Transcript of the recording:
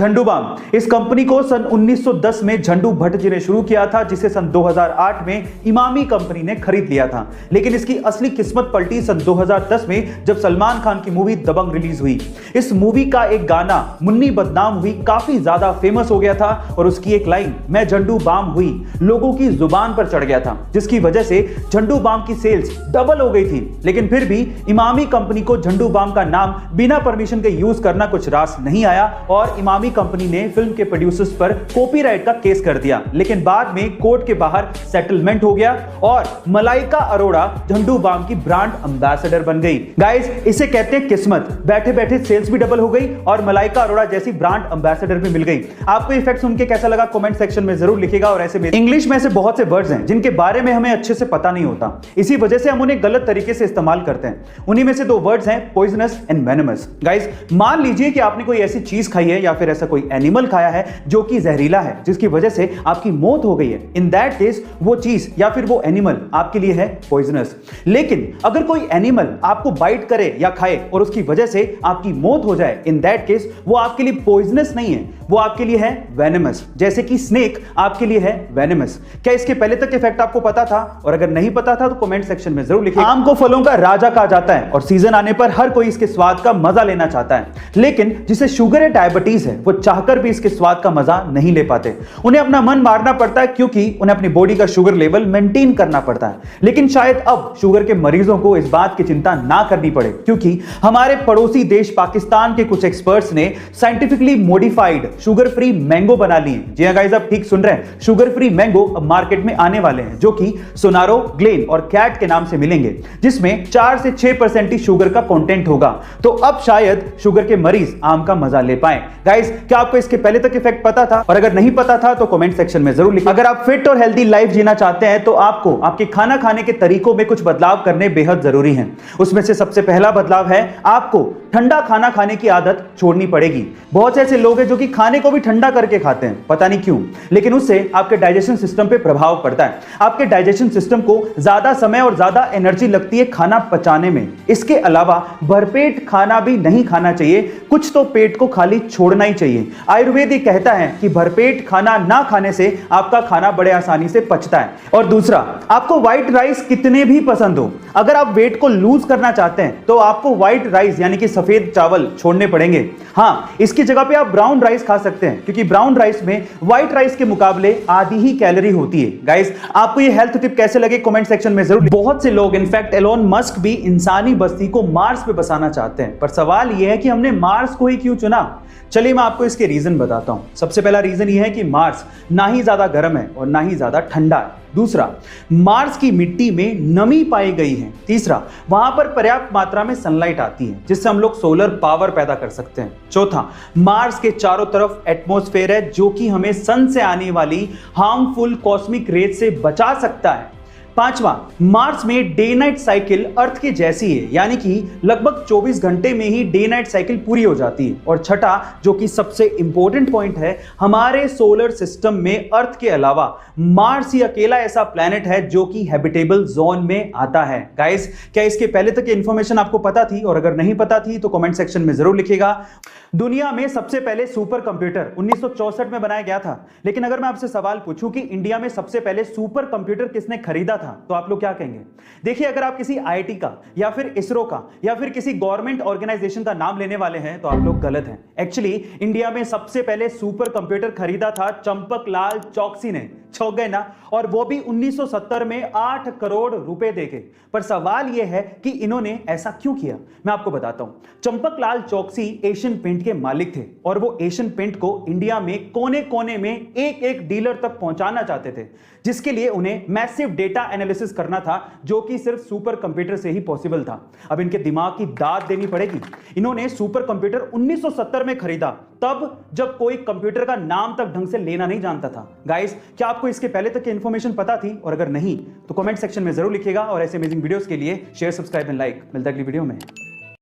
झंडू balm. इस company को सन 1910 में झंडू भट्ट जी ने शुरू किया था, जिसे सन 2008 में इमामी कंपनी ने खरीद लिया था। लेकिन इसकी असली किस्मत पलटी सन 2010 में जब सलमान खान की मूवी दबंग रिलीज हुई। इस मूवी का एक गाना मुन्नी बदनाम हुई काफी ज्यादा फेमस हो गया था और उसकी एक लाइन मैं झंडू बाम हुई लोगों की जुबान पर चढ़ गया था, जिसकी वजह से झंडू बाम की सेल्स डबल हो गई थी। लेकिन फिर भी इमामी कंपनी को झंडू बाम का नाम बिना परमिशन के यूज करना कुछ रास नहीं आया और इमामी कंपनी ने फिल्म के प्रोड्यूसर्स पर कॉपीराइट का केस कर दिया। लेकिन बाद में कोर्ट के बाहर सेटलमेंट हो गया और मलाइका अरोड़ा झंडू बाम की ब्रांड एम्बेसडर बन गई। गाइस, इसे कहते हैं किस्मत। बैठे बैठे सेल्स भी डबल हो गई और मलाइका अरोड़ा जैसी ब्रांड एम्बेसडर भी मिल गई। आपको ये फैक्ट सुन के कैसा लगा कमेंट सेक्शन में जरूर लिखिएगा। और ऐसे में इंग्लिश में ऐसे बहुत से वर्ड्स हैं जिनके बारे में हमें अच्छे से पता नहीं होता, इसी वजह से हम उन्हें गलत तरीके से इस्तेमाल करते हैं। उन्हीं में से दो वर्ड्स हैं पॉइजनस एंड वेनमस। गाइस, मान लीजिए कि आपने कोई ऐसी चीज खाई है या फिर ऐसा कोई एनिमल खाया है जो कि जहरीला है, जिसकी वजह से आपकी मौत हो गई है। इन दैट केस वो चीज या फिर वो एनिमल आपके लिए है पॉइजनस। लेकिन अगर कोई एनिमल आपको बाइट करे या खाए और उसकी वजह से आपकी मौत हो जाए, इन दैट केस वो आपके लिए पॉइजनस नहीं है, वो आपके लिए है वेनमस। जैसे कि स्नेक आपके लिए है वेनमस। क्या इसके पहले तक इफेक्ट आपको पता था? और अगर नहीं पता था तो कमेंट सेक्शन में जरूर लिखिए। आम को फलों का राजा कहा जाता है और सीजन आने पर हर कोई इसके स्वाद का मजा लेना चाहता है, लेकिन जिसे शुगर या डायबिटीज है वो चाहकर भी इसके स्वाद का मजा नहीं ले पाते। उन्हें अपना मन मारना पड़ता है क्योंकि उन्हें अपनी बॉडी का शुगर लेवल मेंटेन करना पड़ता है। लेकिन शायद अब शुगर के मरीजों को इस बात की चिंता ना करनी पड़े, क्योंकि हमारे पड़ोसी देश पाकिस्तान के कुछ एक्सपर्ट्स ने scientifically modified sugar free mango बना लिए। जी हां गाइस, आप ठीक सुन रहे हैं, शुगर फ्री मैंगो अब मार्केट में आने वाले हैं, जो कि सोनारो, ग्लेन और कैट के नाम से मिलेंगे, जिसमें 4 से 6% ही शुगर का कंटेंट होगा। तो अब शायद शुगर के मरीज आम का मजा ले पाए। गाइस, क्या आपको इसके पहले तक इफेक्ट पता था? और अगर नहीं पता था तो कमेंट सेक्शन में जरूर लिखिए। अगर आप फिट और हेल्दी लाइफ जीना चाहते हैं तो आपको आपके खाना खाने के तरीकों में कुछ बदलाव करने बेहद जरूरी हैं। उसमें से सबसे पहला बदलाव है आपको ठंडा खाना खाने की आदत छोड़नी पड़ेगी। बहुत से ऐसे लोग हैं जो कि खाने को भी ठंडा करके खाते हैं, पता नहीं क्यों, लेकिन उससे आपके डाइजेशन सिस्टम पे प्रभाव पड़ता है। आपके डाइजेशन सिस्टम को ज्यादा समय और ज्यादा एनर्जी लगती है खाना पचाने में। इसके अलावा भरपेट खाना भी नहीं खाना चाहिए, कुछ तो पेट को खाली छोड़ना ही चाहिए। आयुर्वेद ये कहता है कि भरपेट खाना ना खाने से आपका खाना बड़े आसानी से पचता है। और दूसरा, आपको व्हाइट राइस कितने भी पसंद हो, अगर आप वेट को लूज करना चाहते हैं तो आपको व्हाइट राइस यानी कि सफेद चावल छोड़ने पड़ेंगे। हाँ, इसकी जगह पे आप ब्राउन राइस खा सकते हैं, क्योंकि ब्राउन राइस में व्हाइट राइस के मुकाबले आधी ही कैलोरी होती है। गाइस, आपको ये हेल्थ टिप कैसे लगे कमेंट सेक्शन में जरूर। बहुत से लोग, इनफैक्ट एलोन मस्क भी इंसानी बस्ती को मार्स पे बसाना चाहते हैं, पर सवाल यह है कि हमने मार्स को ही क्यों चुना? चलिए मैं आपको इसके रीजन बताता हूं। सबसे पहला रीजन यह है कि मार्स ना ही ज्यादा गर्म है और ना ही ज्यादा ठंडा है। दूसरा, मार्स की मिट्टी में नमी पाई गई है। तीसरा, वहां पर पर्याप्त मात्रा में सनलाइट आती है, जिससे हम लोग सोलर पावर पैदा कर सकते हैं। चौथा, मार्स के चारों तरफ एटमॉस्फेयर है जो कि हमें सन से आने वाली हार्मफुल कॉस्मिक रेज से बचा सकता है। पांचवा, मार्स में डे नाइट साइकिल अर्थ के जैसी है, यानी कि लगभग 24 घंटे में ही डे नाइट साइकिल पूरी हो जाती है। और छठा, जो कि सबसे इंपॉर्टेंट पॉइंट है, हमारे सोलर सिस्टम में अर्थ के अलावा मार्स ही अकेला ऐसा प्लैनेट है जो कि हैबिटेबल जोन में आता है। गाइस, क्या इसके पहले तक इंफॉर्मेशन आपको पता थी? और अगर नहीं पता थी तो कमेंट सेक्शन में जरूर लिखिएगा। दुनिया में सबसे पहले सुपर कंप्यूटर 1964 में बनाया गया था, लेकिन अगर मैं आपसे सवाल पूछूं कि इंडिया में सबसे पहले सुपर कंप्यूटर किसने खरीदा था, तो आप लोग क्या कहेंगे? देखिए, अगर आप किसी आईआईटी का या फिर इसरो का या फिर किसी गवर्नमेंट ऑर्गेनाइजेशन का नाम लेने वाले हैं तो आप लोग गलत हैं। एक्चुअली इंडिया में सबसे पहले सुपर कंप्यूटर खरीदा था चंपकलाल चौकसी ने। चौंक गए ना? और वो भी 1970 में 8 करोड़ रुपए देके। पर सवाल यह है कि इन्होंने ऐसा क्यों किया, मैं आपको बताता हूं। चंपकलाल चौकसी एशियन पेंट के मालिक थे और वो एशियन पेंट को इंडिया में कोने कोने में एक एक डीलर तक पहुंचाना चाहते थे, जिसके लिए उन्हें मैसिव डेटा एनालिसिस करना था, जो कि सिर्फ सुपर कंप्यूटर से ही पॉसिबल था। अब इनके दिमाग की दाद देनी पड़ेगी। इन्होंने सुपर कंप्यूटर 1970 में खरीदा, तब जब कोई कंप्यूटर का नाम तक ढंग से लेना नहीं जानता था। गाइस, क्या आपको इसके पहले तक की इंफॉर्मेशन पता थी? और अगर नहीं तो कमेंट सेक्शन में जरूर लिखिएगा। और ऐसे अमेजिंग वीडियोस के लिए शेयर, सब्सक्राइब एंड लाइक। मिलता है अगली वीडियो में।